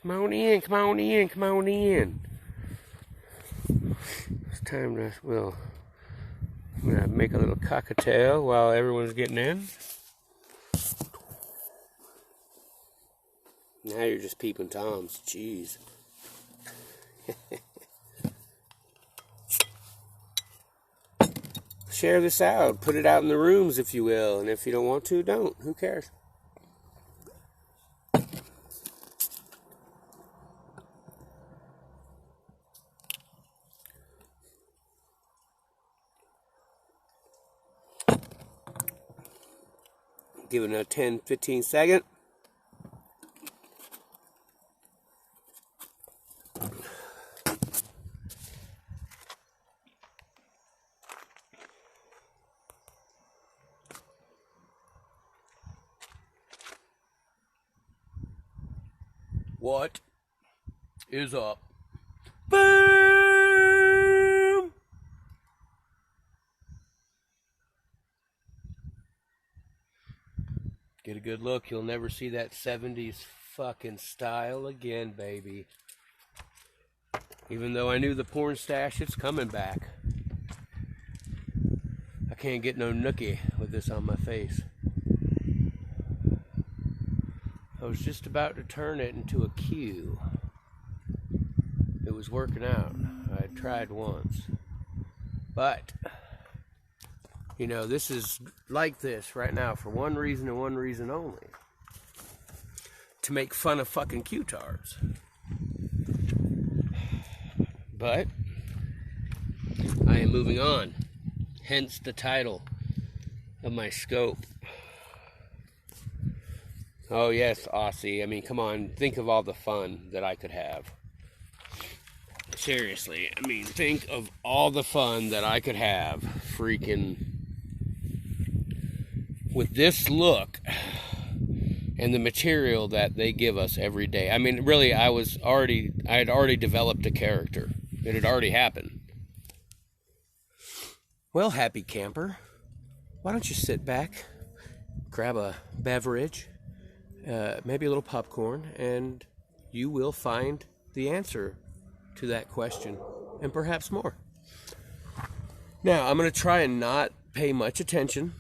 Come on in, come on in, come on in. It's time to, well, I'm going to make a little cocktail while everyone's getting in. Now you're just peeping Toms. Jeez. Share this out. Put it out in the rooms, if you will. And if you don't want to, don't. Who cares? Give it a 10, 15 second. What is up? Boom! Get a good look. You'll never see that 70s fucking style again, baby. Even though I knew the porn stash, it's coming back. I can't get no nookie with this on my face. I was just about to turn it into a Q. It was working out. I had tried once. But, you know, this is like this right now for one reason and one reason only. To make fun of fucking Q-tards. But, I am moving on. Hence the title of my scope. Oh yes, Aussie. I mean, come on. Think of all the fun that I could have. Seriously. I mean, think of all the fun that I could have freaking with this look and the material that they give us every day. I mean, really, I had already developed a character. It had already happened. Well, happy camper, why don't you sit back, grab a beverage, maybe a little popcorn, and you will find the answer to that question, and perhaps more. Now, I'm going to try and not pay much attention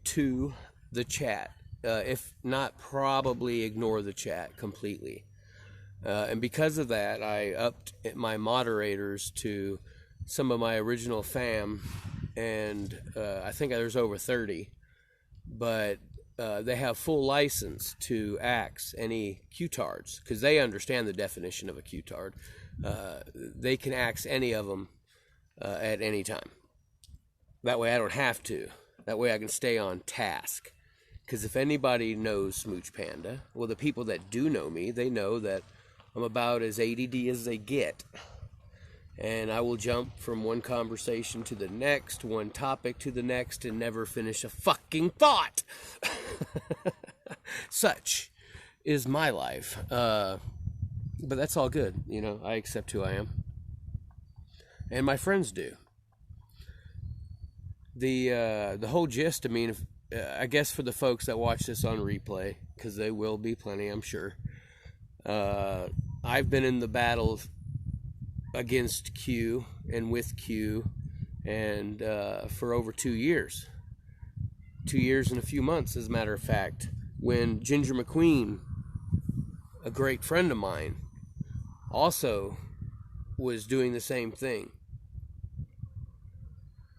to the chat. If not, probably ignore the chat completely. And because of that, I upped my moderators to some of my original fam, and I think there's over 30. But they have full license to axe any Q-tards, because they understand the definition of a Q-tard. They can axe any of them at any time. That way I don't have to. That way I can stay on task. Because if anybody knows Smooch Panda, well, the people that do know me, they know that I'm about as ADD as they get. And I will jump from one conversation to the next, one topic to the next, and never finish a fucking thought. Such is my life. But that's all good. You know, I accept who I am. And my friends do. The whole gist, I mean, I guess for the folks that watch this on replay, because they will be plenty, I'm sure. I've been in the battle against Q and with Q, and for over 2 years. 2 years and a few months, as a matter of fact, when Ginger McQueen, a great friend of mine, also was doing the same thing.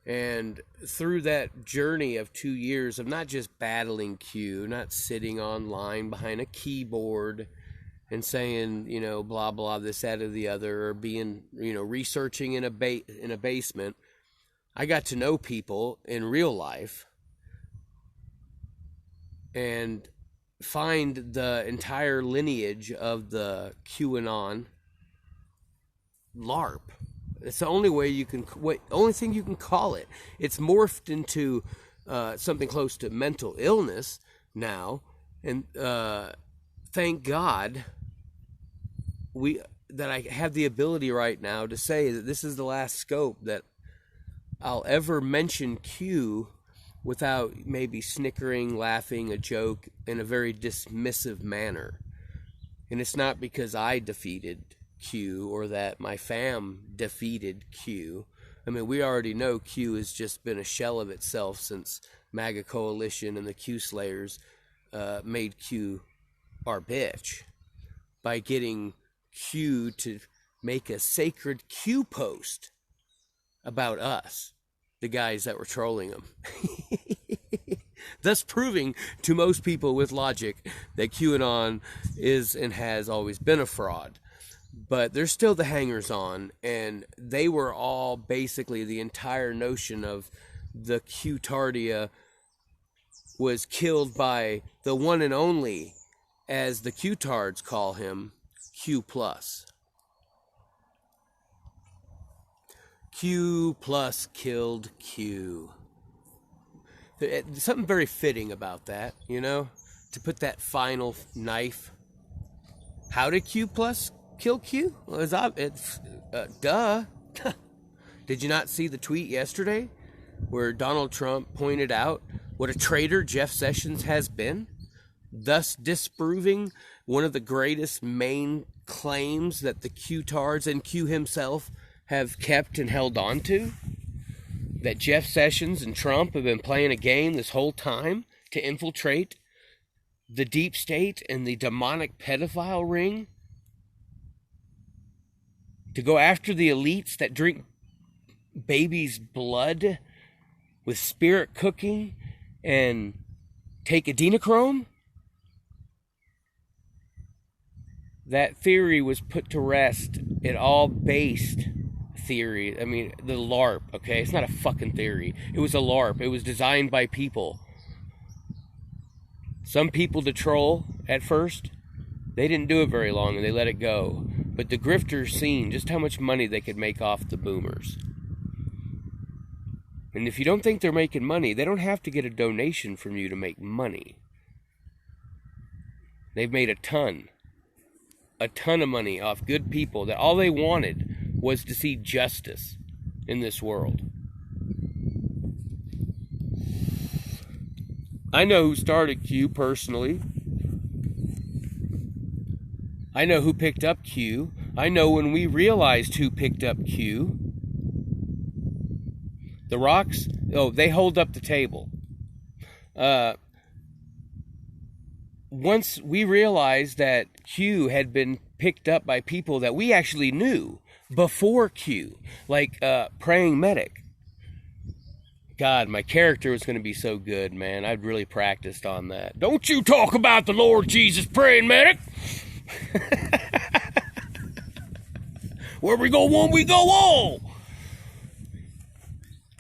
And through that journey of 2 years of not just battling Q, not sitting online behind a keyboard and saying, you know, blah, blah, this, that, or the other, or being, you know, researching in a basement, I got to know people in real life and find the entire lineage of the QAnon LARP. It's the only way you can, only thing you can call it. It's morphed into something close to mental illness now, and thank God that I have the ability right now to say that this is the last scope that I'll ever mention Q without maybe snickering, laughing, a joke in a very dismissive manner. And it's not because I defeated Q or that my fam defeated Q. I mean, we already know Q has just been a shell of itself since MAGA Coalition and the Q Slayers made Q our bitch by getting Q to make a sacred Q post about us, the guys that were trolling him. Thus proving to most people with logic that QAnon is and has always been a fraud. But there's still the hangers-on, and they were all basically the entire notion of the Q-tardia was killed by the one and only, as the Q-tards call him, Q+. Q+ killed Q. Something very fitting about that, you know, to put that final knife. How did Q+ kill Q? Well, it's duh. Did you not see the tweet yesterday where Donald Trump pointed out what a traitor Jeff Sessions has been, thus disproving one of the greatest main claims that the Q-tards and Q himself have kept and held on to? That Jeff Sessions and Trump have been playing a game this whole time to infiltrate the deep state and the demonic pedophile ring, to go after the elites that drink babies' blood with spirit cooking and take adrenochrome? That theory was put to rest. It all based theory. I mean, the LARP, okay? It's not a fucking theory. It was a LARP. It was designed by people. Some people to troll at first. They didn't do it very long and they let it go. But the grifters seen just how much money they could make off the boomers. And if you don't think they're making money, they don't have to get a donation from you to make money. They've made a ton of money off good people that all they wanted was to see justice in this world. I know who started Q personally. I know who picked up Q. I know when we realized who picked up Q. The rocks, they hold up the table. Once we realized that Q had been picked up by people that we actually knew before Q, like Praying Medic. God, my character was going to be so good, man. I'd really practiced on that. Don't you talk about the Lord Jesus, Praying Medic. Where we go one, we go all.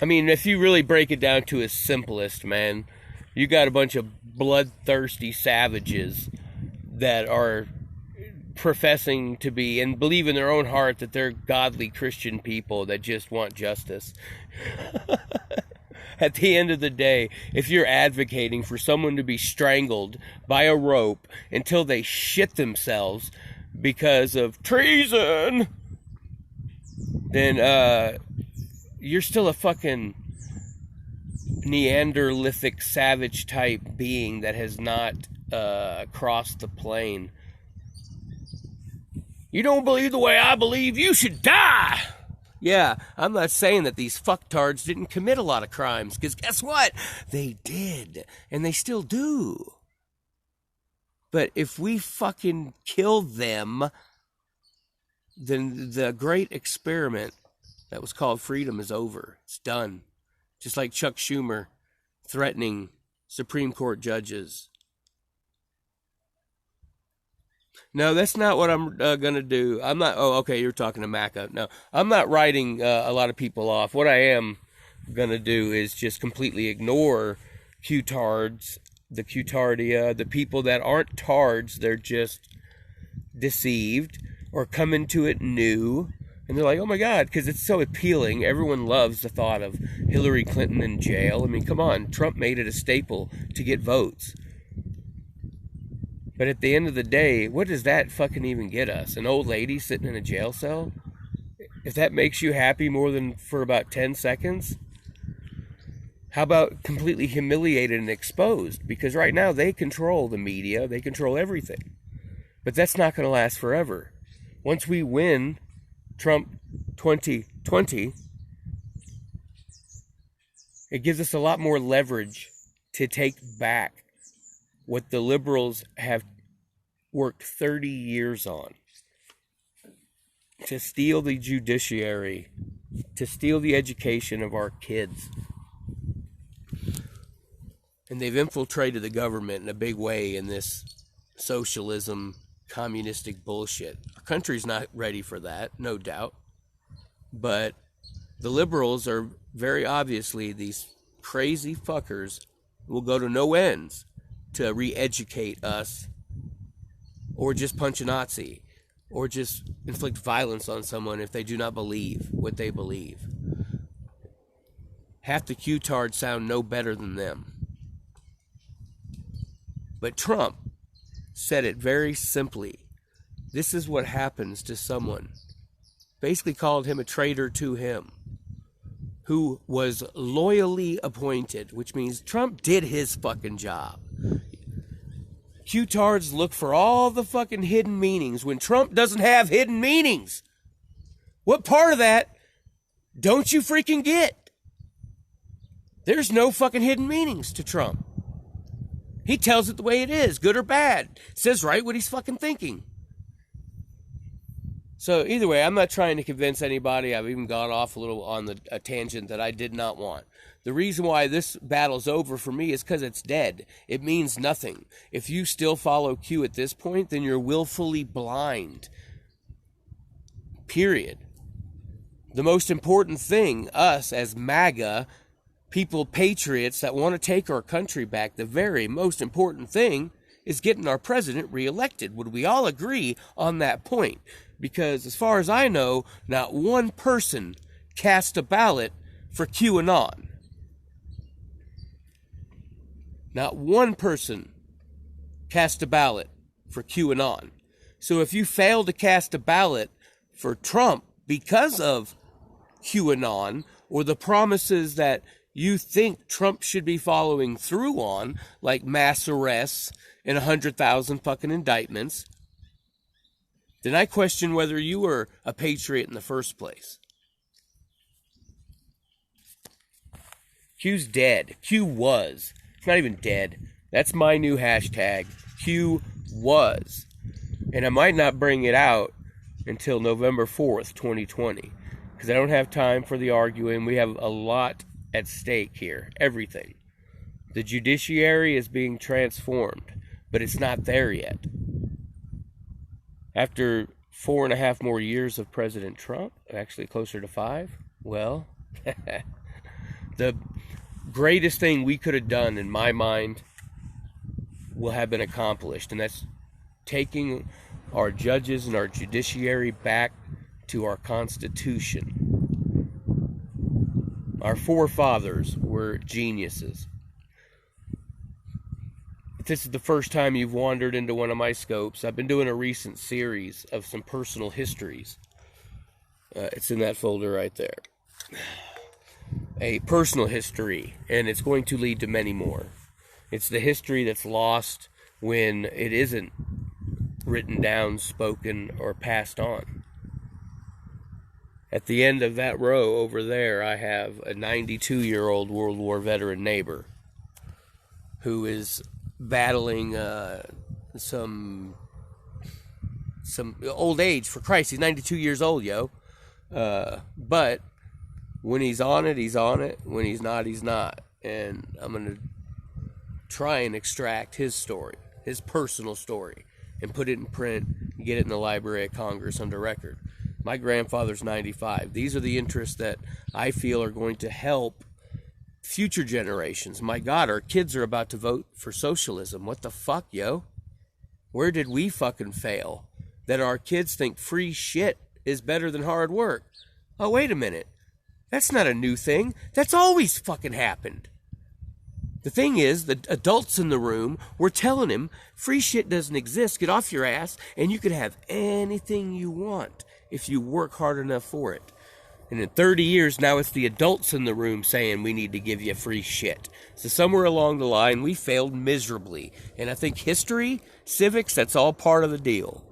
I mean, if you really break it down to its simplest, man, you got a bunch of bloodthirsty savages that are professing to be and believe in their own heart that they're godly Christian people that just want justice. At the end of the day, if you're advocating for someone to be strangled by a rope until they shit themselves because of treason, then you're still a fucking Neanderthalic savage type being that has not crossed the plane. You don't believe the way I believe, you should die! Yeah, I'm not saying that these fucktards didn't commit a lot of crimes, because guess what? They did, and they still do. But if we fucking kill them, then the great experiment that was called freedom is over. It's done. Just like Chuck Schumer threatening Supreme Court judges. No, that's not what I'm going to do. I'm not, you're talking to Macca. No, I'm not writing a lot of people off. What I am going to do is just completely ignore Q-tards, the Q-tardia, the people that aren't tards, they're just deceived or come into it new. And they're like, oh my God, because it's so appealing. Everyone loves the thought of Hillary Clinton in jail. I mean, come on, Trump made it a staple to get votes. But at the end of the day, what does that fucking even get us? An old lady sitting in a jail cell? If that makes you happy more than for about 10 seconds, how about completely humiliated and exposed? Because right now they control the media, they control everything. But that's not going to last forever. Once we win Trump 2020, it gives us a lot more leverage to take back what the liberals have worked 30 years on. To steal the judiciary, to steal the education of our kids. And they've infiltrated the government in a big way in this socialism, communistic bullshit. Our country's not ready for that, no doubt. But the liberals are very obviously these crazy fuckers who will go to no ends to re-educate us, or just punch a Nazi, or just inflict violence on someone if they do not believe what they believe. Half the Q-tards sound no better than them. But Trump said it very simply. This is what happens to someone. Basically called him a traitor to him, who was loyally appointed, which means Trump did his fucking job. Q-tards look for all the fucking hidden meanings when Trump doesn't have hidden meanings. What part of that don't you freaking get? There's no fucking hidden meanings to Trump. He tells it the way it is, good or bad. Says right what he's fucking thinking. So either way, I'm not trying to convince anybody. I've even gone off a little on a tangent that I did not want. The reason why this battle's over for me is because it's dead. It means nothing. If you still follow Q at this point, then you're willfully blind. Period. The most important thing, us as MAGA, people, patriots that want to take our country back, the very most important thing is getting our president reelected. Would we all agree on that point? Because as far as I know, not one person cast a ballot for QAnon. Not one person cast a ballot for QAnon. So if you fail to cast a ballot for Trump because of QAnon, or the promises that you think Trump should be following through on, like mass arrests and 100,000 fucking indictments, then I question whether you were a patriot in the first place. Q's dead. Q was. It's not even dead. That's my new hashtag. Q was. And I might not bring it out until November 4th, 2020. Because I don't have time for the arguing. We have a lot at stake here. Everything. The judiciary is being transformed. But it's not there yet. After 4.5 more years of President Trump, actually closer to 5, well, the greatest thing we could have done, in my mind, will have been accomplished. And that's taking our judges and our judiciary back to our Constitution. Our forefathers were geniuses. If this is the first time you've wandered into one of my scopes, I've been doing a recent series of some personal histories. It's in that folder right there. A personal history, and it's going to lead to many more. It's the history that's lost when it isn't written down, spoken, or passed on. At the end of that row over there, I have a 92-year-old World War veteran neighbor who is battling some old age. For Christ, he's 92 years old, yo. But when he's on it, he's on it. When he's not, he's not. And I'm going to try and extract his story, his personal story, and put it in print and get it in the Library of Congress under record. My grandfather's 95. These are the interests that I feel are going to help future generations. My God, our kids are about to vote for socialism. What the fuck, yo? Where did we fucking fail? That our kids think free shit is better than hard work. Oh, wait a minute. That's not a new thing. That's always fucking happened. The thing is, the adults in the room were telling him, free shit doesn't exist. Get off your ass, and you can have anything you want if you work hard enough for it. And in 30 years, now it's the adults in the room saying we need to give you free shit. So somewhere along the line, we failed miserably. And I think history, civics, that's all part of the deal.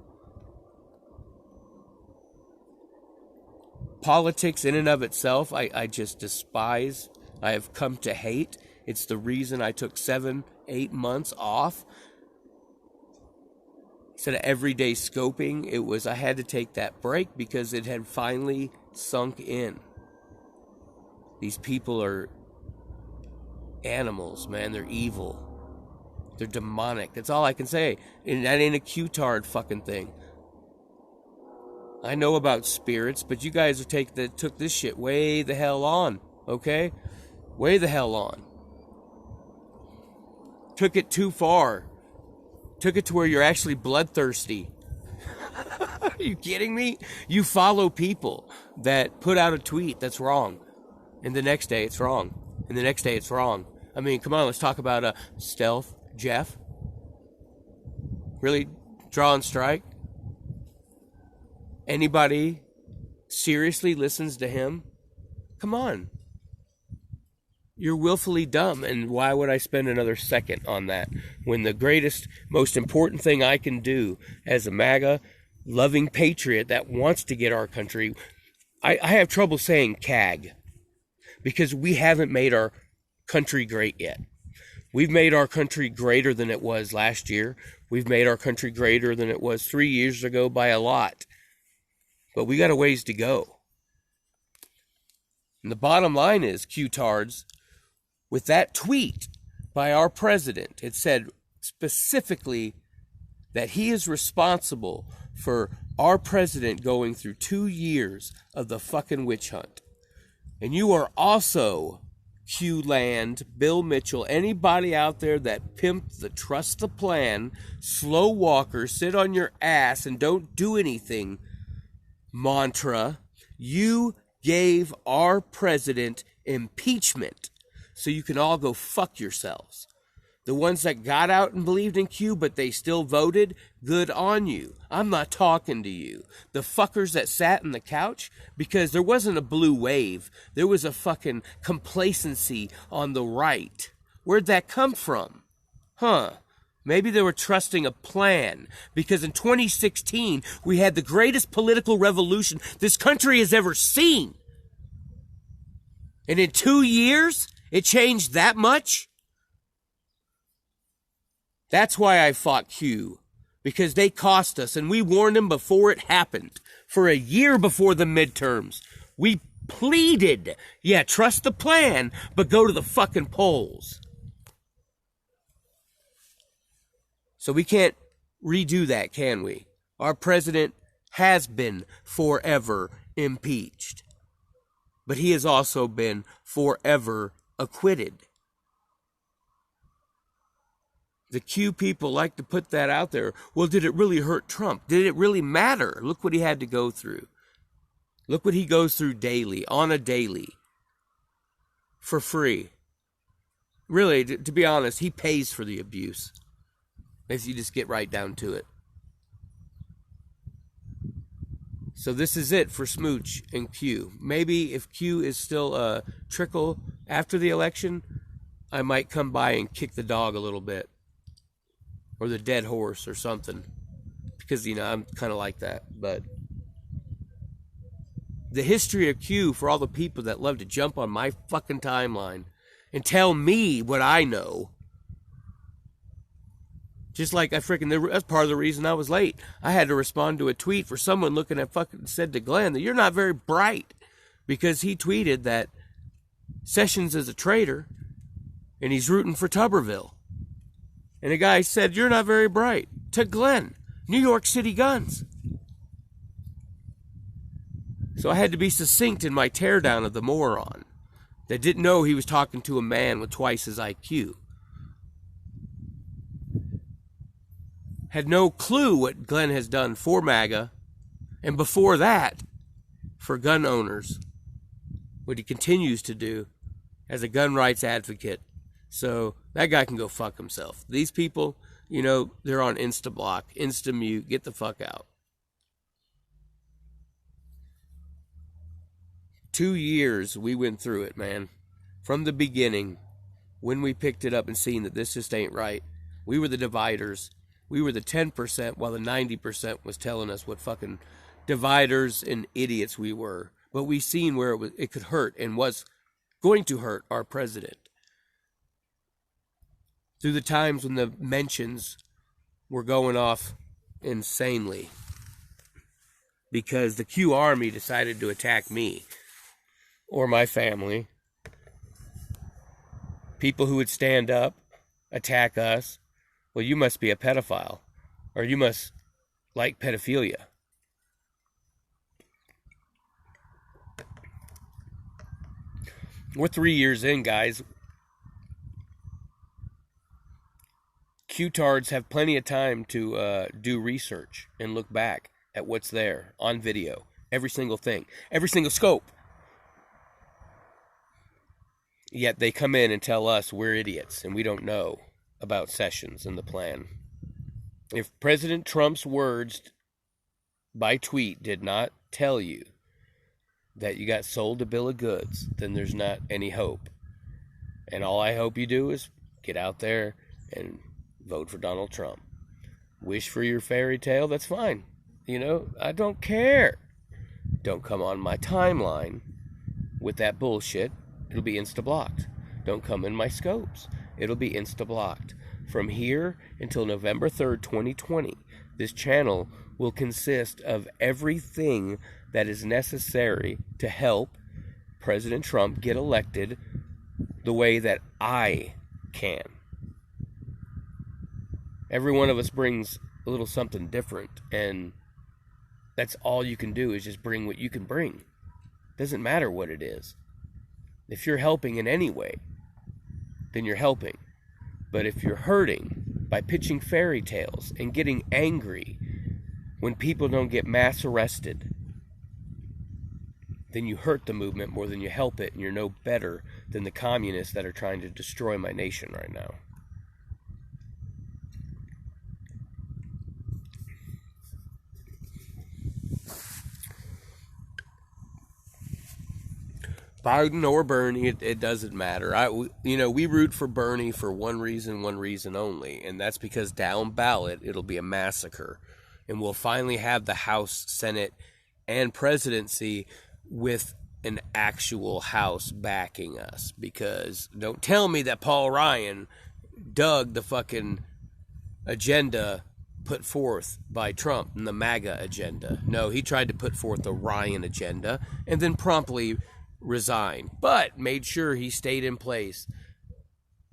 Politics in and of itself, I just despise. I have come to hate. It's the reason I took 7-8 months off. Instead of everyday scoping, it was I had to take that break because it had finally sunk in. These people are animals, man. They're evil. They're demonic. That's all I can say. And that ain't a Q-tard fucking thing. I know about spirits, but you guys took this shit way the hell on, okay? Way the hell on. Took it too far. Took it to where you're actually bloodthirsty. Are you kidding me? You follow people that put out a tweet that's wrong, and the next day it's wrong, and the next day it's wrong. I mean, come on, let's talk about Stealth Jeff. Really drawing strike? Anybody seriously listens to him? Come on. You're willfully dumb, and why would I spend another second on that when the greatest, most important thing I can do as a MAGA loving patriot that wants to get our country, I have trouble saying CAG, because we haven't made our country great yet. We've made our country greater than it was last year. We've made our country greater than it was 3 years ago by a lot. But we got a ways to go. And the bottom line is, Q-tards, with that tweet by our president, it said specifically that he is responsible for our president going through 2 years of the fucking witch hunt. And you are also, Q-land, Bill Mitchell, anybody out there that pimped the trust the plan, slow walker, sit on your ass and don't do anything mantra, you gave our president impeachment so you can all go fuck yourselves. The ones that got out and believed in Q but they still voted, good on you. I'm not talking to you. The fuckers that sat on the couch, because there wasn't a blue wave, there was a fucking complacency on the right. Where'd that come from? Huh? Maybe they were trusting a plan, because in 2016, we had the greatest political revolution this country has ever seen. And in 2 years, it changed that much? That's why I fought Q, because they cost us, and we warned them before it happened. For a year before the midterms, we pleaded, yeah, trust the plan, but go to the fucking polls. So we can't redo that, can we? Our president has been forever impeached. But he has also been forever acquitted. The Q people like to put that out there. Well, did it really hurt Trump? Did it really matter? Look what he had to go through. Look what he goes through daily, on a daily, for free. Really, to be honest, he pays for the abuse. If you just get right down to it. So this is it for Smooch and Q. Maybe if Q is still a trickle after the election, I might come by and kick the dog a little bit. Or the dead horse or something. Because, you know, I'm kind of like that. But the history of Q, for all the people that love to jump on my fucking timeline and tell me what I know. Just like that's part of the reason I was late. I had to respond to a tweet for someone looking at fucking said to Glenn that you're not very bright, because he tweeted that Sessions is a traitor and he's rooting for Tuberville. And the guy said, you're not very bright, to Glenn, New York City Guns. So I had to be succinct in my teardown of the moron that didn't know he was talking to a man with twice his IQ. Had no clue what Glenn has done for MAGA, and before that, for gun owners, what he continues to do as a gun rights advocate. So that guy can go fuck himself. These people, you know, they're on Insta-block, Insta-mute, get the fuck out. 2 years we went through it, man. From the beginning, when we picked it up and seen that this just ain't right, we were the dividers. We were the 10% while the 90% was telling us what fucking dividers and idiots we were. But we seen where it could hurt and was going to hurt our president. Through the times when the mentions were going off insanely. Because the Q Army decided to attack me. Or my family. People who would stand up, attack us. Well, you must be a pedophile. Or you must like pedophilia. We're 3 years in, guys. Q-tards have plenty of time to do research and look back at what's there on video. Every single thing. Every single scope. Yet they come in and tell us we're idiots and we don't know about Sessions and the plan. If President Trump's words by tweet did not tell you that you got sold a bill of goods, then there's not any hope. And all I hope you do is get out there and vote for Donald Trump. Wish for your fairy tale, that's fine. You know, I don't care. Don't come on my timeline with that bullshit. It'll be insta-blocked. Don't come in my scopes. It'll be insta-blocked. From here until November 3rd, 2020, this channel will consist of everything that is necessary to help President Trump get elected the way that I can. Every one of us brings a little something different, and that's all you can do is just bring what you can bring. Doesn't matter what it is. If you're helping in any way, then you're helping. But if you're hurting by pitching fairy tales and getting angry when people don't get mass arrested, then you hurt the movement more than you help it, and you're no better than the communists that are trying to destroy my nation right now. Biden or Bernie, it doesn't matter. We root for Bernie for one reason only, and that's because down ballot it'll be a massacre, and we'll finally have the House, Senate, and presidency with an actual House backing us. Because don't tell me that Paul Ryan dug the fucking agenda put forth by Trump and the MAGA agenda. No, he tried to put forth the Ryan agenda and then promptly resigned, but made sure he stayed in place,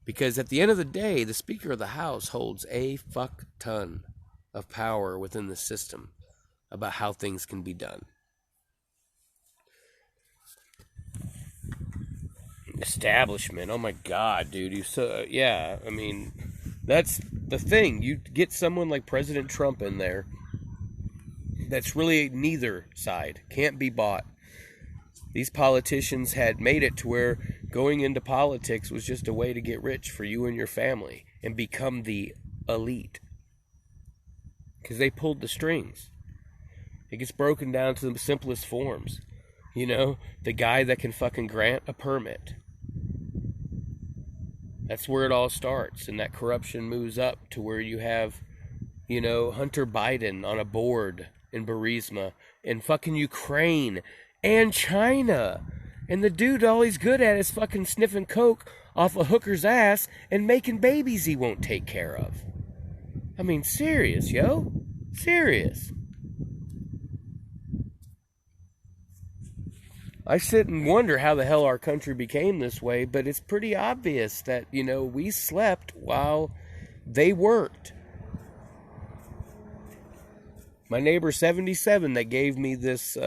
because at the end of the day, the Speaker of the House holds a fuck ton of power within the system about how things can be done. Establishment, oh my god, dude, I mean, that's the thing. You get someone like President Trump in there that's really neither side, can't be bought. These politicians had made it to where going into politics was just a way to get rich for you and your family and become the elite. Because they pulled the strings. It gets broken down to the simplest forms. You know, the guy that can fucking grant a permit. That's where it all starts. And that corruption moves up to where you have, Hunter Biden on a board in Burisma in fucking Ukraine and China. And the dude, all he's good at is fucking sniffing coke off a hooker's ass and making babies he won't take care of. I mean, serious, yo. Serious. I sit and wonder how the hell our country became this way, but it's pretty obvious that, we slept while they worked. My neighbor 77 that gave me this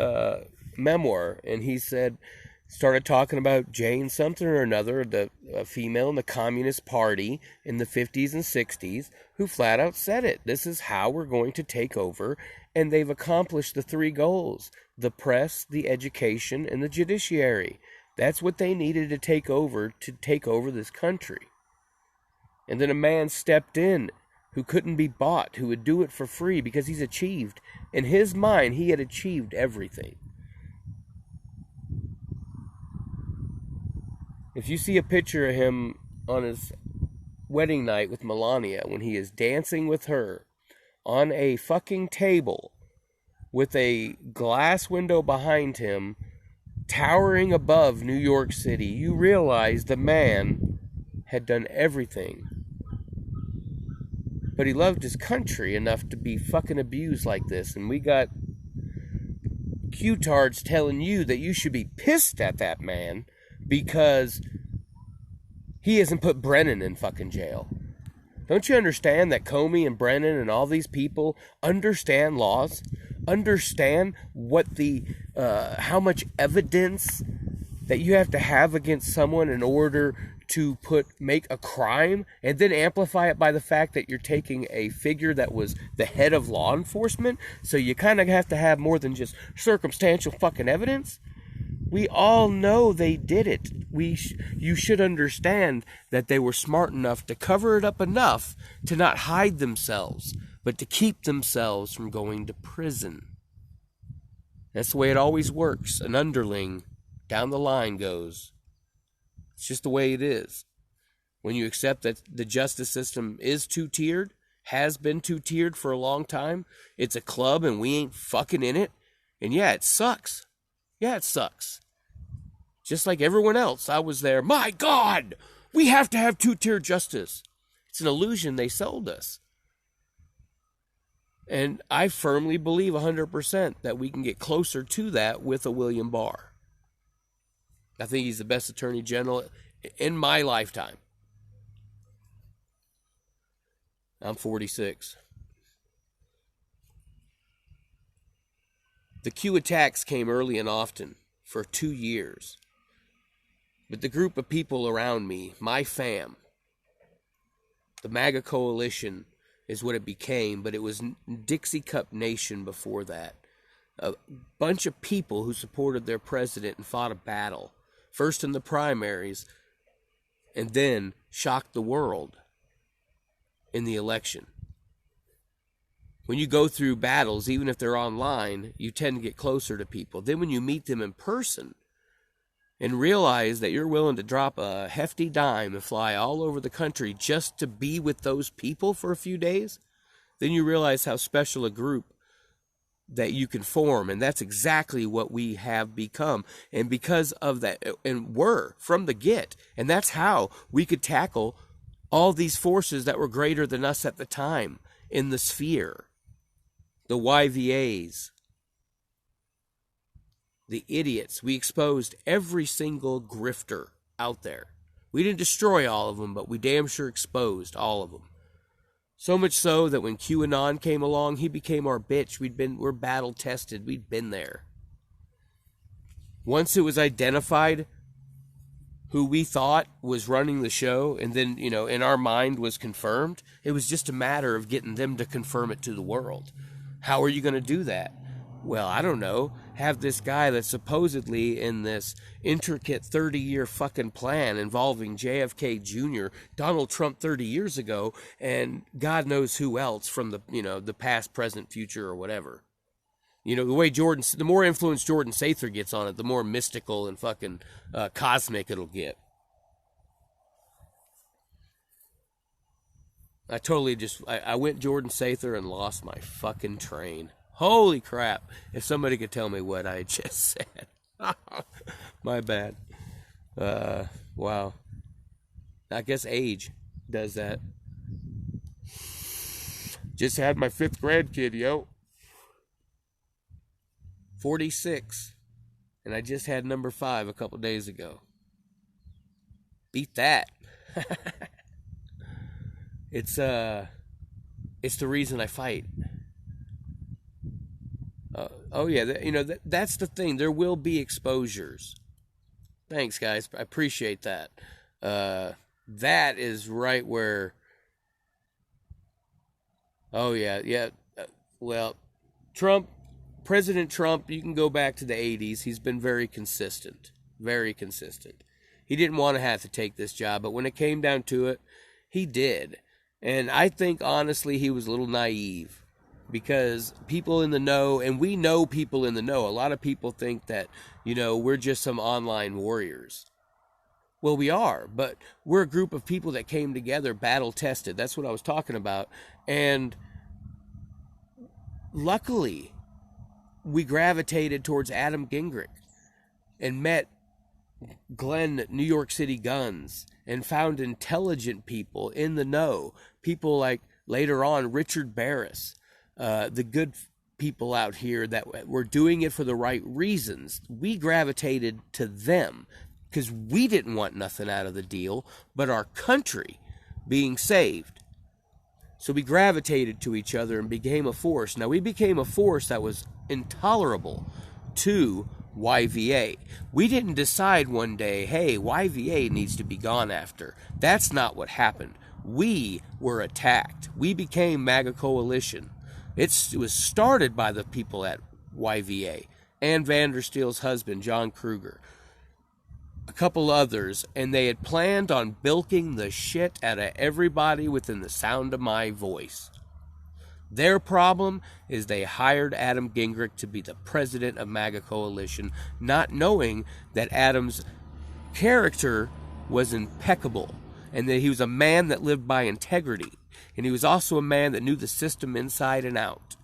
memoir, and he started talking about Jane something or another, the female in the Communist Party in the 50s and 60s, who flat out said it. This is how we're going to take over, and they've accomplished the 3 goals: the press, the education, and the judiciary. That's what they needed to take over this country. And then a man stepped in who couldn't be bought, who would do it for free because he's achieved. In his mind, he had achieved everything. If you see a picture of him on his wedding night with Melania, when he is dancing with her on a fucking table with a glass window behind him, towering above New York City, you realize the man had done everything. But he loved his country enough to be fucking abused like this. And we got Q-tards telling you that you should be pissed at that man because he hasn't put Brennan in fucking jail. Don't you understand that Comey and Brennan and all these people understand laws? Understand what the how much evidence that you have to have against someone in order to make a crime, and then amplify it by the fact that you're taking a figure that was the head of law enforcement, so you kind of have to have more than just circumstantial fucking evidence. We all know they did it. You should understand that they were smart enough to cover it up enough to not hide themselves, but to keep themselves from going to prison. That's the way it always works. An underling down the line goes. It's just the way it is. When you accept that the justice system is two-tiered, has been two-tiered for a long time, it's a club and we ain't fucking in it, and yeah, it sucks. Yeah, it sucks. Just like everyone else, I was there. My God, we have to have two-tier justice. It's an illusion they sold us. And I firmly believe 100% that we can get closer to that with a William Barr. I think he's the best attorney general in my lifetime. I'm 46. The Q attacks came early and often for 2 years. But the group of people around me, my fam, the MAGA coalition is what it became, but it was Dixie Cup Nation before that. A bunch of people who supported their president and fought a battle. First in the primaries, and then shocked the world in the election. When you go through battles, even if they're online, you tend to get closer to people. Then when you meet them in person and realize that you're willing to drop a hefty dime and fly all over the country just to be with those people for a few days, then you realize how special a group that you can form, and that's exactly what we have become. And because of that, and were from the get, and that's how we could tackle all these forces that were greater than us at the time in the sphere. The YVAs, the idiots. We exposed every single grifter out there. We didn't destroy all of them, but we damn sure exposed all of them. So much so that when Qanon came along, he became our bitch. We're battle tested. We'd been there. Once it was identified who we thought was running the show, and then, in our mind was confirmed, it was just a matter of getting them to confirm it to the world. How are you going to do that? Well, I don't know. Have this guy that's supposedly in this intricate 30-year fucking plan involving JFK Jr., Donald Trump 30 years ago, and God knows who else from the past, present, future, or whatever. The way the more influence Jordan Sather gets on it, the more mystical and fucking cosmic it'll get. I went Jordan Sather and lost my fucking train. Holy crap, if somebody could tell me what I just said. My bad. Wow. I guess age does that. Just had my 5th grandkid, yo. 46. And I just had number 5 a couple days ago. Beat that. It's the reason I fight. Oh yeah, that's the thing. There will be exposures. Thanks, guys. I appreciate that. That is right where. Oh yeah. Well, President Trump. You can go back to the 80s. He's been very consistent. Very consistent. He didn't want to have to take this job, but when it came down to it, he did. And I think honestly he was a little naive. Because people in the know, and we know people in the know, a lot of people think that, we're just some online warriors. Well, we are, but we're a group of people that came together, battle tested. That's what I was talking about. And luckily, we gravitated towards Adam Gingrich and met Glenn New York City Guns and found intelligent people in the know. People like later on Richard Barris, the good people out here that were doing it for the right reasons. We gravitated to them because we didn't want nothing out of the deal but our country being saved. So we gravitated to each other and became a force. Now, we became a force that was intolerable to YVA. We didn't decide one day, hey, YVA needs to be gone after. That's not what happened. We were attacked. We became MAGA Coalition. It was started by the people at YVA. Ann Vandersteel's husband, John Kruger. A couple others, and they had planned on bilking the shit out of everybody within the sound of my voice. Their problem is they hired Adam Gingrich to be the president of MAGA Coalition, not knowing that Adam's character was impeccable and that he was a man that lived by integrity, and he was also a man that knew the system inside and out.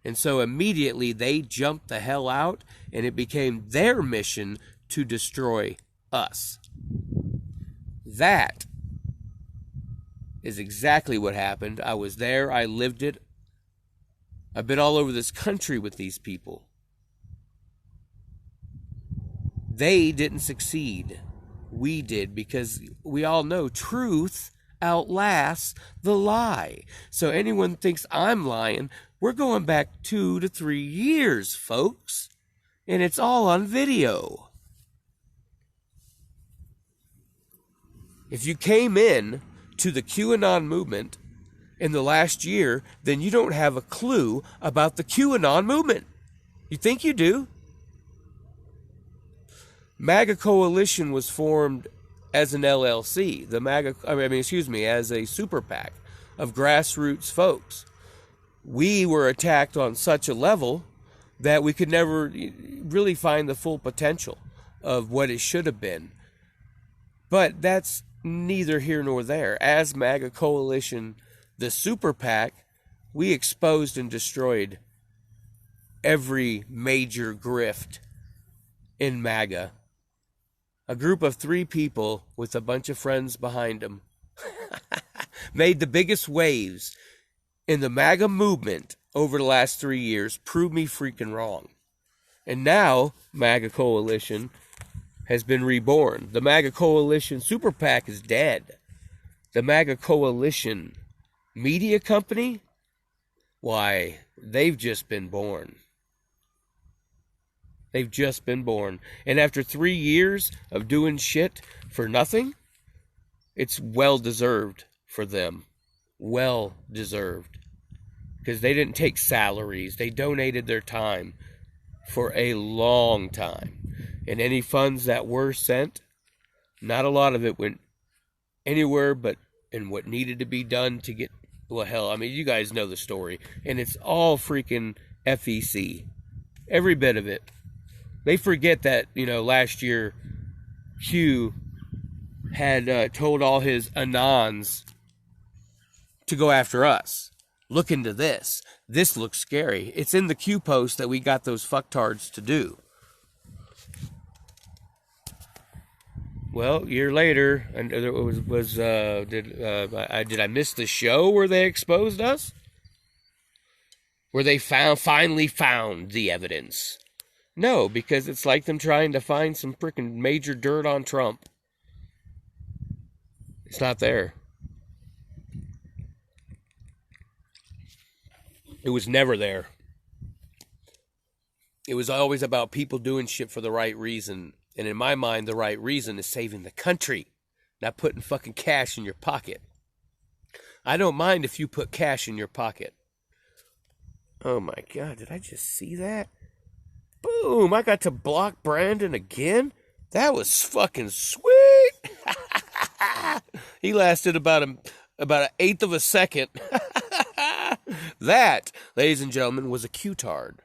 And so immediately they jumped the hell out, and it became their mission to destroy us. That is exactly what happened. I was there. I lived it. I've been all over this country with these people. They didn't succeed. We did, because we all know truth outlasts the lie. So anyone thinks I'm lying, we're going back 2 to 3 years, folks. And it's all on video. If you came in to the QAnon movement in the last year, then you don't have a clue about the QAnon movement. You think you do? MAGA Coalition was formed as an LLC. As a super PAC of grassroots folks. We were attacked on such a level that we could never really find the full potential of what it should have been. But that's neither here nor there. As MAGA Coalition, the super PAC, we exposed and destroyed every major grift in MAGA. A group of 3 people with a bunch of friends behind them made the biggest waves in the MAGA movement over the last 3 years. Proved me freaking wrong. And now MAGA Coalition has been reborn. The MAGA Coalition Super PAC is dead. The MAGA Coalition media company, why, they've just been born. They've just been born. And after 3 years of doing shit for nothing, it's well deserved for them. Well deserved. Because they didn't take salaries. They donated their time for a long time. And any funds that were sent, not a lot of it went anywhere but in what needed to be done to get, well, hell, I mean, you guys know the story. And it's all freaking FEC. Every bit of it. They forget that, last year, Q had told all his Anons to go after us. Look into this. This looks scary. It's in the Q post that we got those fucktards to do. Well, a year later, and did I miss the show where they exposed us? Where they finally found the evidence? No, because it's like them trying to find some freaking major dirt on Trump. It's not there. It was never there. It was always about people doing shit for the right reason. And in my mind, the right reason is saving the country, not putting fucking cash in your pocket. I don't mind if you put cash in your pocket. Oh my God, did I just see that? Boom, I got to block Brandon again? That was fucking sweet. He lasted about an eighth of a second. That, ladies and gentlemen, was a Q-tard.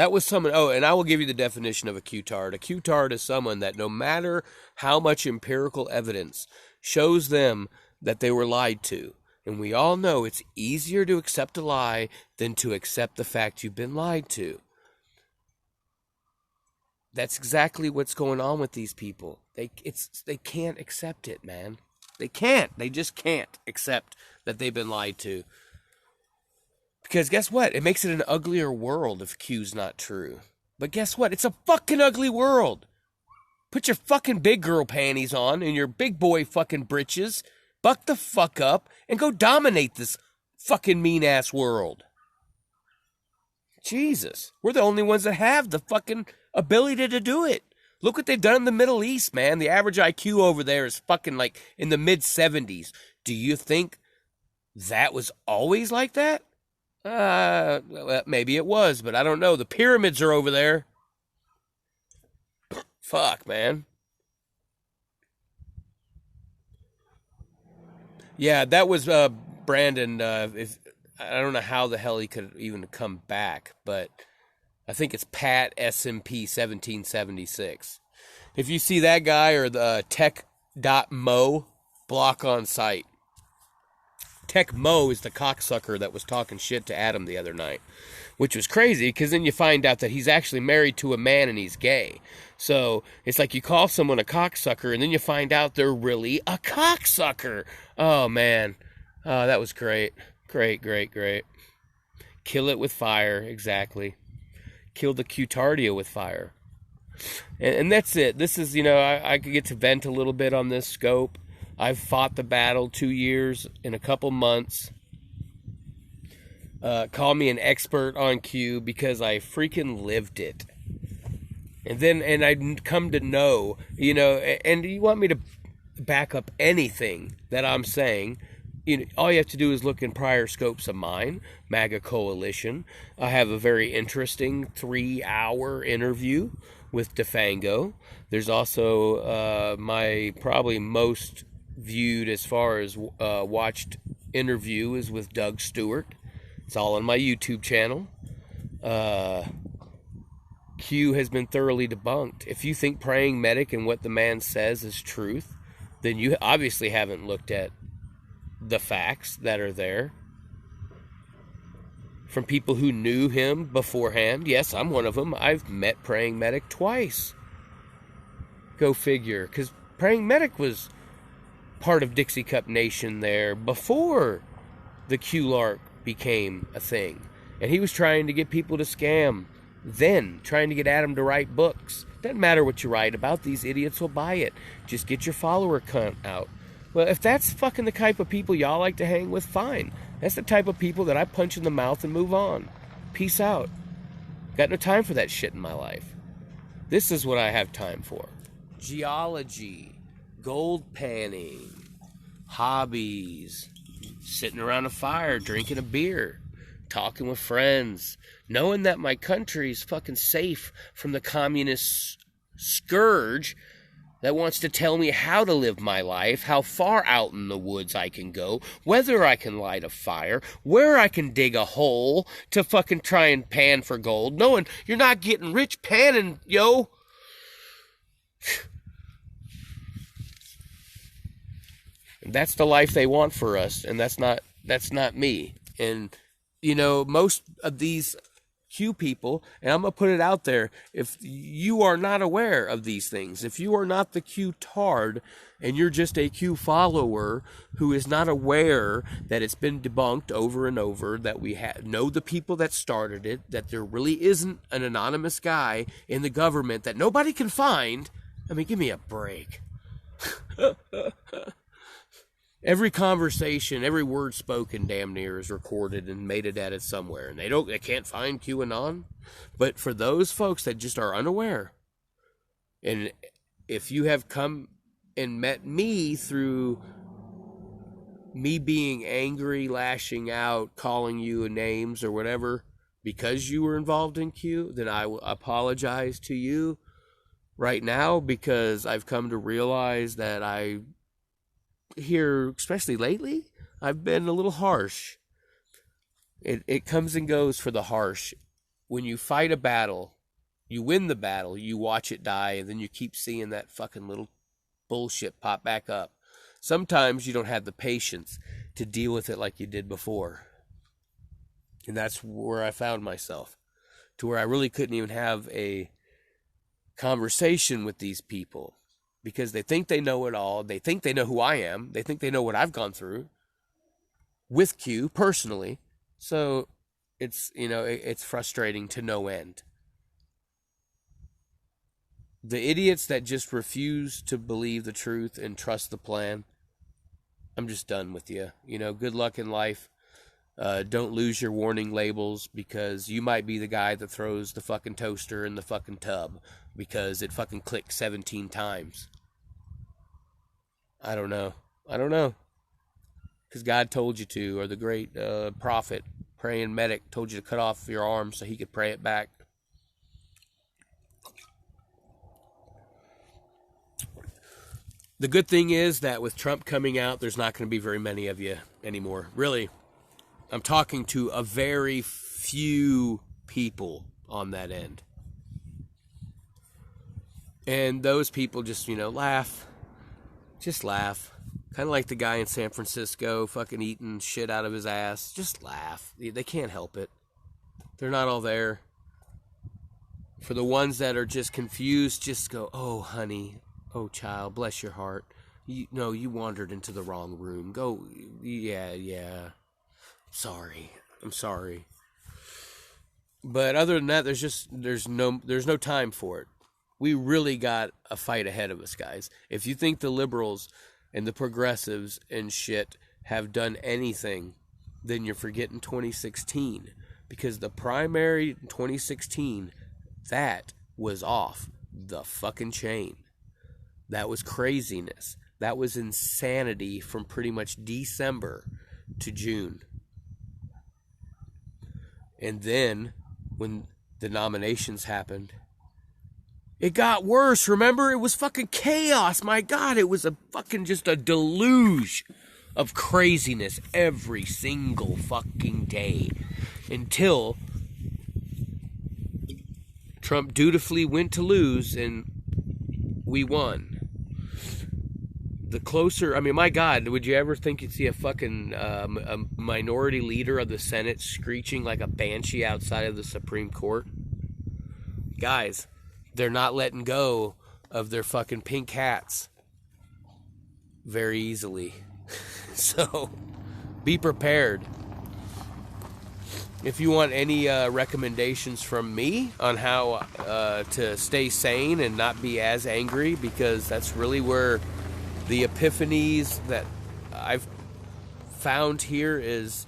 That was someone. Oh, and I will give you the definition of a Q-tard. A Q-tard is someone that no matter how much empirical evidence shows them that they were lied to, and we all know it's easier to accept a lie than to accept the fact you've been lied to. That's exactly what's going on with these people. They can't accept it, man. They can't. They just can't accept that they've been lied to. Because guess what? It makes it an uglier world if Q's not true. But guess what? It's a fucking ugly world. Put your fucking big girl panties on and your big boy fucking britches. Buck the fuck up and go dominate this fucking mean-ass world. Jesus. We're the only ones that have the fucking ability to do it. Look what they've done in the Middle East, man. The average IQ over there is fucking like in the mid-70s. Do you think that was always like that? Well, maybe it was, but I don't know. The pyramids are over there. Fuck, man. Yeah, that was Brandon. If I don't know how the hell he could even come back, but I think it's Pat SMP 1776. If you see that guy or the tech.mo, block on site. Tech Mo is the cocksucker that was talking shit to Adam the other night, which was crazy because then you find out that he's actually married to a man and he's gay. So it's like you call someone a cocksucker and then you find out they're really a cocksucker. Oh, man. Oh, that was great. Great. Kill it with fire. Exactly. Kill the Q-tardia with fire. And that's it. This is, I could get to vent a little bit on this scope. I've fought the battle 2 years in a couple months. Call me an expert on Q because I freaking lived it. And I come to know, and you want me to back up anything that I'm saying, all you have to do is look in prior scopes of mine, MAGA Coalition. I have a very interesting 3-hour interview with DeFango. There's also my probably most viewed as far as watched interview is with Doug Stewart. It's all on my YouTube channel. Q has been thoroughly debunked. If you think Praying Medic and what the man says is truth, then you obviously haven't looked at the facts that are there from people who knew him beforehand. Yes, I'm one of them. I've met Praying Medic twice. Go figure. Because Praying Medic was part of Dixie Cup Nation there before the Q-Lark became a thing. And he was trying to get people to scam. Then, trying to get Adam to write books. Doesn't matter what you write about. These idiots will buy it. Just get your follower count out. Well, if that's fucking the type of people y'all like to hang with, fine. That's the type of people that I punch in the mouth and move on. Peace out. Got no time for that shit in my life. This is what I have time for. Geology. Gold panning, hobbies, sitting around a fire, drinking a beer, talking with friends, knowing that my country's fucking safe from the communist scourge that wants to tell me how to live my life, how far out in the woods I can go, whether I can light a fire, where I can dig a hole to fucking try and pan for gold, knowing you're not getting rich panning, yo. That's the life they want for us, and that's not me. And most of these Q people, and I'm gonna put it out there, if you are not aware of these things, if you are not the Q tard and you're just a Q follower who is not aware that it's been debunked over and over, that we know the people that started it, that there really isn't an anonymous guy in the government that nobody can find. I mean, give me a break. Every conversation, every word spoken damn near is recorded and made it somewhere. And they can't find QAnon. But for those folks that just are unaware, and if you have come and met me through me being angry, lashing out, calling you names or whatever, because you were involved in Q, then I will apologize to you right now, because I've come to realize that here, especially lately, I've been a little harsh. It comes and goes for the harsh when you fight a battle, you win the battle, you watch it die, and then you keep seeing that fucking little bullshit pop back up. Sometimes you don't have the patience to deal with it like you did before. And that's where I found myself, to where I really couldn't even have a conversation with these people because they think they know it all. They think they know who I am. They think they know what I've gone through with Q personally. So it's, you know, it's frustrating to no end. The idiots that just refuse to believe the truth and trust the plan, I'm just done with you. You know, good luck in life. Don't lose your warning labels, because you might be the guy that throws the fucking toaster in the fucking tub because it fucking clicked 17 times. I don't know. Because God told you to, or the great prophet, praying medic, told you to cut off your arm so he could pray it back. The good thing is that with Trump coming out, there's not going to be very many of you anymore. Really, I'm talking to a very few people on that end. And those people just, you know, laugh. Just laugh. Kind of like the guy in San Francisco fucking eating shit out of his ass. Just laugh. They can't help it. They're not all there. For the ones that are just confused, just go, oh, honey. Oh, child, bless your heart. You wandered into the wrong room. Go, yeah. I'm sorry. But other than that, there's no time for it. We really got a fight ahead of us, guys. If you think the liberals and the progressives and shit have done anything, then you're forgetting 2016. Because the primary 2016, that was off the fucking chain. That was craziness. That was insanity from pretty much December to June. And then, when the nominations happened, it got worse. Remember? It was fucking chaos. My God, it was just a deluge of craziness every single fucking day. Until Trump dutifully went to lose and we won. The closer, I mean, my God, would you ever think you'd see a fucking a minority leader of the Senate screeching like a banshee outside of the Supreme Court? Guys, they're not letting go of their fucking pink hats very easily. So, be prepared. If you want any recommendations from me on how to stay sane and not be as angry, because that's really where the epiphanies that I've found here is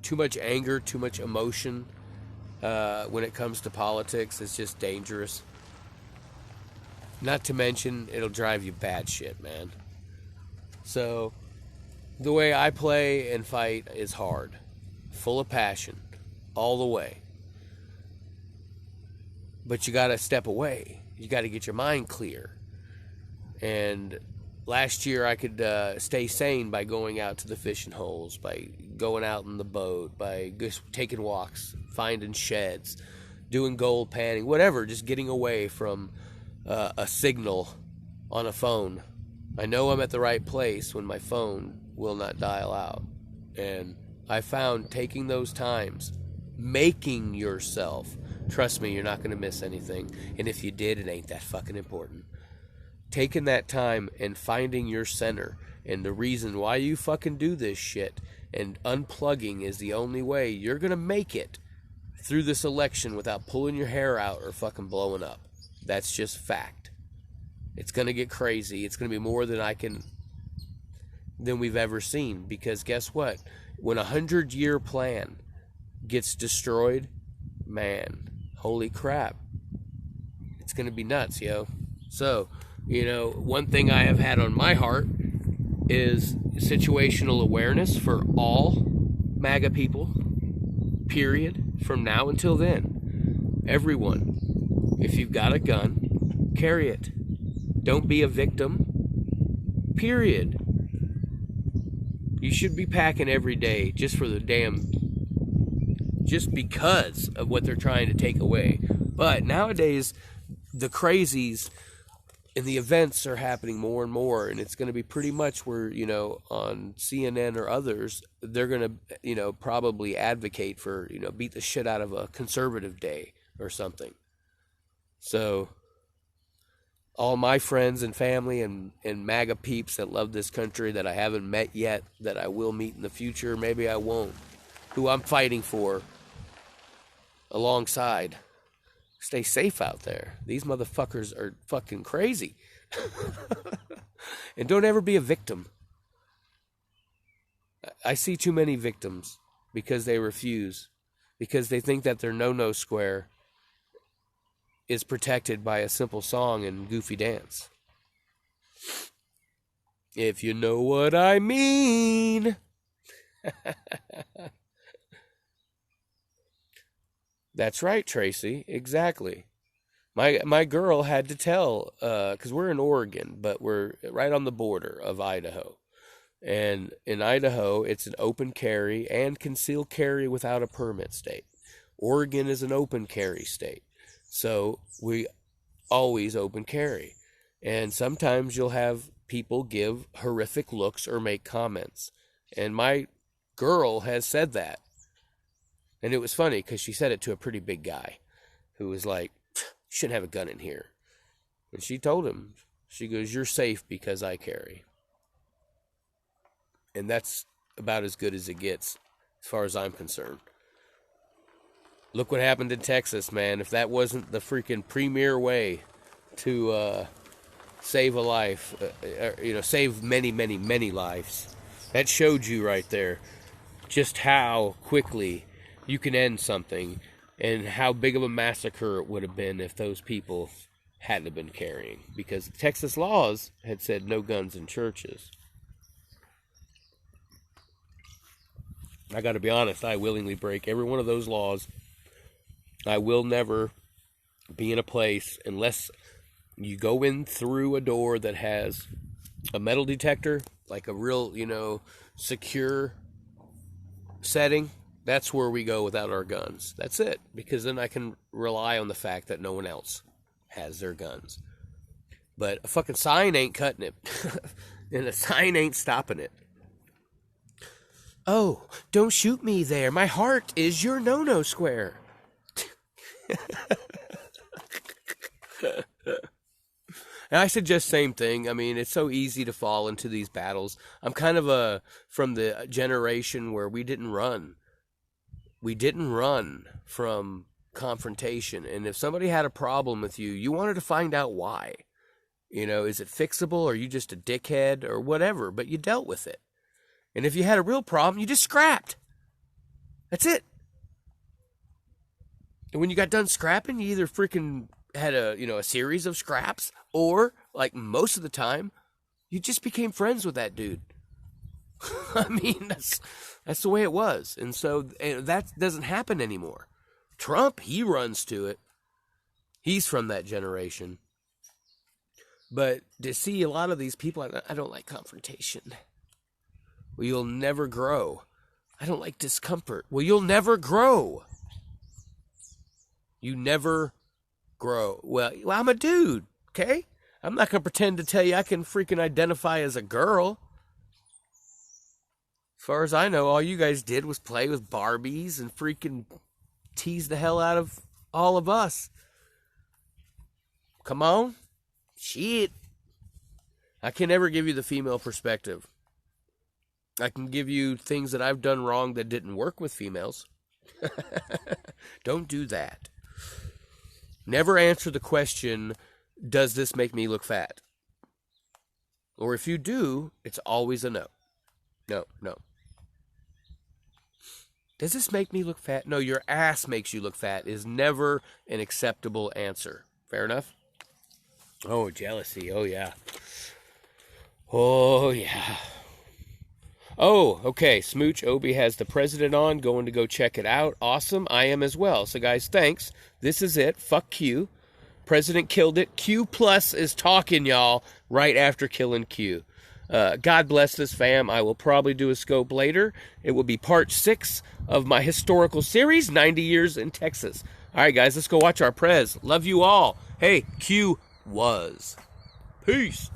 too much anger, too much emotion when it comes to politics. It's just dangerous. Not to mention, it'll drive you bad shit, man. So, the way I play and fight is hard. Full of passion. All the way. But you gotta step away. You gotta get your mind clear. And last year I could stay sane by going out to the fishing holes, by going out in the boat, by just taking walks, finding sheds, doing gold panning, whatever, just getting away from a signal on a phone. I know I'm at the right place when my phone will not dial out. And I found taking those times, making yourself, trust me, you're not going to miss anything. And if you did, it ain't that fucking important. Taking that time and finding your center and the reason why you fucking do this shit, and unplugging is the only way you're going to make it through this election without pulling your hair out or fucking blowing up. That's just fact. It's going to get crazy. It's going to be more than we've ever seen, because guess what? When 100-year plan gets destroyed, man, holy crap. It's going to be nuts, yo. So, one thing I have had on my heart is situational awareness for all MAGA people, period, from now until then. Everyone, if you've got a gun, carry it. Don't be a victim, period. You should be packing every day just for the damn just because of what they're trying to take away. But nowadays, the crazies and the events are happening more and more, and it's going to be pretty much where, on CNN or others, they're going to, probably advocate for, beat the shit out of a conservative day or something. So all my friends and family and MAGA peeps that love this country that I haven't met yet, that I will meet in the future, maybe I won't, who I'm fighting for alongside, stay safe out there. These motherfuckers are fucking crazy. And don't ever be a victim. I see too many victims because they refuse, because they think that their no-no square is protected by a simple song and goofy dance. If you know what I mean. That's right, Tracy. Exactly. My girl had to tell, because we're in Oregon, but we're right on the border of Idaho. And in Idaho, it's an open carry and concealed carry without a permit state. Oregon is an open carry state. So we always open carry. And sometimes you'll have people give horrific looks or make comments. And my girl has said that. And it was funny because she said it to a pretty big guy who was like, "You shouldn't have a gun in here." And she told him, she goes, "You're safe because I carry." And that's about as good as it gets as far as I'm concerned. Look what happened in Texas, man. If that wasn't the freaking premier way to save a life, save many, many, many lives. That showed you right there just how quickly you can end something and how big of a massacre it would have been if those people hadn't been carrying. Because Texas laws had said no guns in churches. I got to be honest, I willingly break every one of those laws. I will never be in a place unless you go in through a door that has a metal detector, like a real, secure setting. That's where we go without our guns. That's it. Because then I can rely on the fact that no one else has their guns. But a fucking sign ain't cutting it. And a sign ain't stopping it. "Oh, don't shoot me there. My heart is your no-no square." And I suggest same thing. I mean, it's so easy to fall into these battles. I'm kind of from the generation where we didn't run. We didn't run from confrontation. And if somebody had a problem with you, you wanted to find out why. Is it fixable, or are you just a dickhead or whatever? But you dealt with it. And if you had a real problem, you just scrapped. That's it. And when you got done scrapping, you either freaking had a series of scraps, or, like most of the time, you just became friends with that dude. I mean, that's the way it was. And so that doesn't happen anymore. Trump, he runs to it. He's from that generation. But to see a lot of these people, I don't like confrontation. Well, you'll never grow. I don't like discomfort. Well, you'll never grow. You never grow. Well, I'm a dude, okay? I'm not going to pretend to tell you I can freaking identify as a girl. As far as I know, all you guys did was play with Barbies and freaking tease the hell out of all of us. Come on. Shit. I can never give you the female perspective. I can give you things that I've done wrong that didn't work with females. Don't do that. Never answer the question, does this make me look fat? Or if you do, it's always a no. No. Does this make me look fat? No, your ass makes you look fat is never an acceptable answer. Fair enough? Oh, jealousy. Oh, yeah. Oh, yeah. Oh, okay. Smooch Obi has the president on. Going to go check it out. Awesome. I am as well. So, guys, thanks. This is it. Fuck Q. President killed it. Q plus is talking, y'all, right after killing Q. God bless this fam. I will probably do a scope later. It will be part 6 of my historical series, 90 Years in Texas. All right, guys, let's go watch our prez. Love you all. Hey, Q was. Peace.